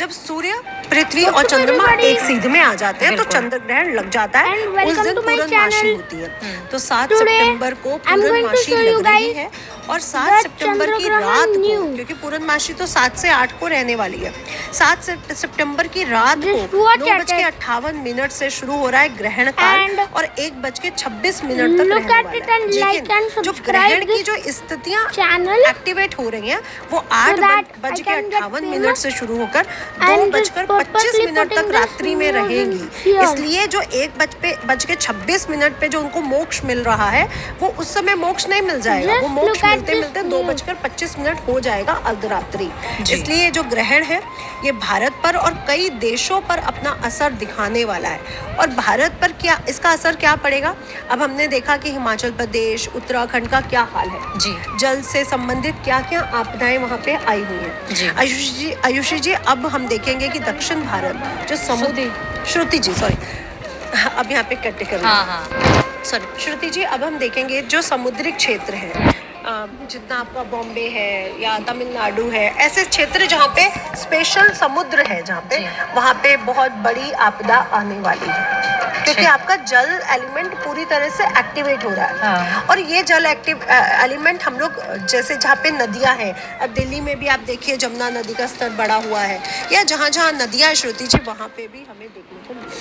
जब सूर्य, पृथ्वी और चंद्रमा एक सीध में आ जाते हैं तो चंद्र ग्रहण लग जाता है। उस दिन पूर्णमासी होती है। तो 7 सितंबर को पूर्णमासी लग रही है और 7 सितंबर की रात को, क्योंकि पूर्णमासी तो 7 से 8 को रहने वाली है, 7 सितंबर की रात को 9:58 से शुरू हो रहा है ग्रहण काल और 1:26 तक रहने वाला है। लेकिन जो ग्रहण की जो स्थितियाँ एक्टिवेट हो रही हैं वो 8:58 से शुरू होकर 2:25 तक रात्रि में रहेंगी। इसलिए जो 1:26 पे जो उनको मोक्ष मिल रहा है वो उस समय मोक्ष नहीं मिल जाएगा, वो मोक्ष मिलते मिलते 2:25 हो जाएगा अर्धरात्रि। इसलिए जो ग्रहण है ये भारत पर और कई देशों पर अपना असर दिखाने वाला है। और भारत पर क्या इसका असर क्या पड़ेगा? अब हमने देखा कि हिमाचल प्रदेश, उत्तराखंड का क्या हाल है जी, जल से संबंधित क्या क्या आपदाएं वहाँ पे आई हुई है। आयुषी जी अब हम देखेंगे कि दक्षिण भारत जो समुद्र, श्रुति जी सॉरी अब यहाँ पे कट कर सॉरी श्रुति जी, अब हम देखेंगे जो समुद्री क्षेत्र है, जितना आपका बॉम्बे है या तमिलनाडु है, ऐसे क्षेत्र जहाँ पे स्पेशल समुद्र है, जहाँ पे वहाँ पे बहुत बड़ी आपदा आने वाली है, क्योंकि आपका जल एलिमेंट पूरी तरह से एक्टिवेट हो रहा है। और ये जल एलिमेंट हम लोग जैसे जहाँ पे नदियाँ हैं, अब दिल्ली में भी आप देखिए जमुना नदी का स्तर बढ़ा हुआ है, या जहाँ जहाँ नदियाँ श्रुति जी वहाँ पे भी हमें देखने को मिलेगा।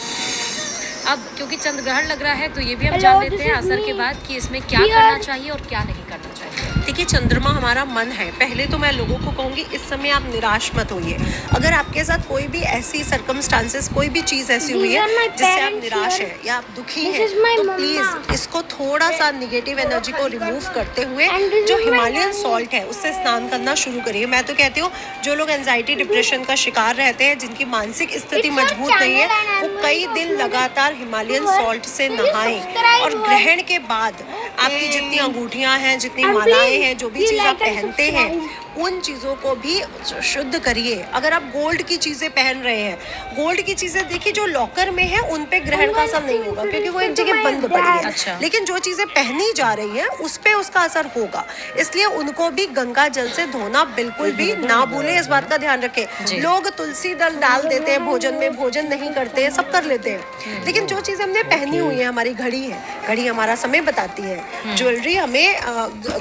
अब क्योंकि चंद्र ग्रहण लग रहा है तो ये भी हम जान लेते हैं असर के बाद कि इसमें क्या करना चाहिए और क्या नहीं करना चाहिए। देखिए चंद्रमा हमारा मन है। पहले तो मैं लोगों को कहूँगी इस समय आप निराश मत होइए। अगर आपके साथ कोई भी ऐसी सर्कमस्टांसेस, कोई भी चीज़ ऐसी हुई है जिससे आप निराश है या आप दुखी हैं, तो प्लीज़ इसको थोड़ा सा निगेटिव एनर्जी को रिमूव करते हुए जो हिमालयन सॉल्ट है उससे स्नान करना शुरू करिए। मैं तो कहती हूँ जो लोग एंजाइटी डिप्रेशन का शिकार रहते हैं, जिनकी मानसिक स्थिति मजबूत नहीं है, वो कई दिन लगातार हिमालयन सॉल्ट से नहाएं। और ग्रहण के बाद आपकी जितनी अंगूठियां हैं, जितनी मालाएं हैं, जो भी चीज़ आप पहनते हैं, उन चीज़ों को भी शुद्ध करिए। अगर आप गोल्ड की चीज़ें पहन रहे हैं, गोल्ड की चीज़ें देखिए जो लॉकर में है उन पे ग्रहण का असर नहीं होगा क्योंकि वो एक जगह बंद पड़ी है। अच्छा। लेकिन जो चीज़ें पहनी जा रही हैं उस पे उसका असर होगा, इसलिए उनको भी गंगा जल से धोना बिल्कुल भी ना भूलें। इस बात का ध्यान रखें। लोग तुलसी दल डाल देते हैं भोजन में, भोजन नहीं करते हैं, सब कर लेते हैं, लेकिन जो चीज़ हमने पहनी हुई है, हमारी घड़ी है, घड़ी हमारा समय बताती है, ज्वेलरी हमें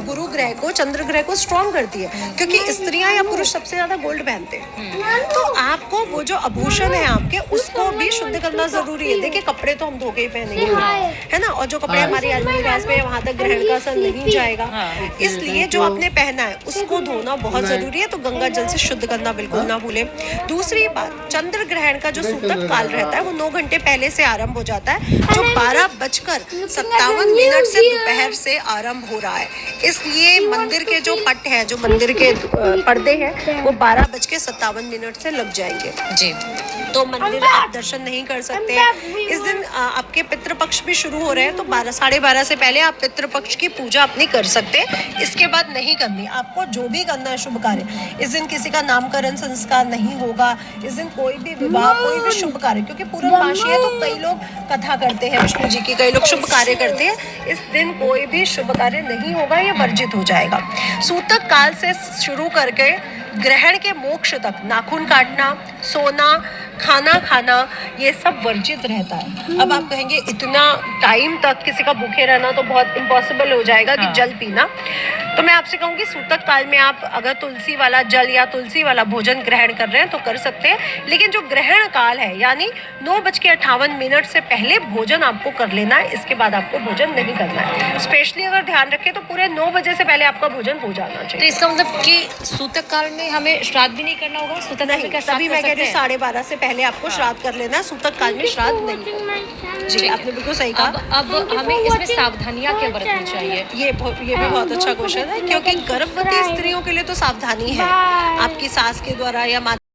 गुरु ग्रह को, चंद्र ग्रह को स्ट्रॉन्ग करती है, क्योंकि स्त्रियां या पुरुष सबसे ज्यादा गोल्ड पहनते हैं। तो आपको वो जो आभूषण है आपके, उसको भी शुद्ध करना जरूरी है। देखिए कपड़े तो हम धो के ही पहनेंगे, है ना, और जो कपड़े हमारी अलमीराज में, वहां तक ग्रहण का असर नहीं जाएगा, इसलिए जो आपने पहना है उसको धोना बहुत जरूरी है। तो गंगा जल से शुद्ध करना बिल्कुल ना भूलें। दूसरी बात, चंद्र ग्रहण का जो सूतक काल रहता है वो 9 घंटे पहले से आरंभ हो जाता है, जो 12:57 से दोपहर से आरंभ हो रहा है। इसलिए मंदिर के जो पट है, जो मंदिर के पर्दे हैं, वो 12:57 से लग जाएंगे जी। तो मंदिर आप दर्शन नहीं कर सकते हैं। इस दिन आपके पितृपक्ष भी शुरू हो रहे हैं, तो 12:30 से पहले आप पितृपक्ष की पूजा अपनी कर सकते हैं। इसके बाद नहीं करनी। आपको जो भी करना है शुभ कार्य, इस दिन किसी का नामकरण संस्कार नहीं होगा, इस दिन कोई भी विवाह, कोई भी शुभ कार्य, क्योंकि पूर्णमासी है तो कई लोग कथा करते हैं विष्णु जी की, कई लोग शुभ कार्य करते हैं, इस दिन कोई भी शुभ कार्य नहीं होगा, ये वर्जित हो जाएगा। सूतक काल से शुरू करके ग्रहण के मोक्ष तक नाखून काटना, सोना, खाना खाना, ये सब वर्जित रहता है। अब आप कहेंगे इतना टाइम तक किसी का भूखे रहना तो बहुत इम्पॉसिबल हो जाएगा कि जल पीना। तो मैं आपसे कहूँगी सूतक काल में आप अगर तुलसी वाला जल या तुलसी वाला भोजन ग्रहण कर रहे हैं तो कर सकते हैं, लेकिन जो ग्रहण काल है यानी 9:58 से पहले भोजन आपको कर लेना है। इसके बाद आपको भोजन नहीं करना है। स्पेशली अगर ध्यान रखें तो पूरे 9 बजे से पहले आपका भोजन हो जाना चाहिए। तो इसका मतलब कि सूतक काल में हमें श्राद्ध भी नहीं करना होगा? सूतक काल में क्या श्राद्ध तभी मैं कह रही हूँ 12:30 से पहले आपको श्राद्ध कर लेना। सूतक काल में श्राद्ध नहीं। जी आपने बिल्कुल सही कहा। अब हमें इसमें सावधानियां क्या बरतनी चाहिए? ये भी बहुत अच्छा क्वेश्चन है, क्योंकि गर्भवती स्त्रियों के लिए तो सावधानी है। आपकी सास के द्वारा या माता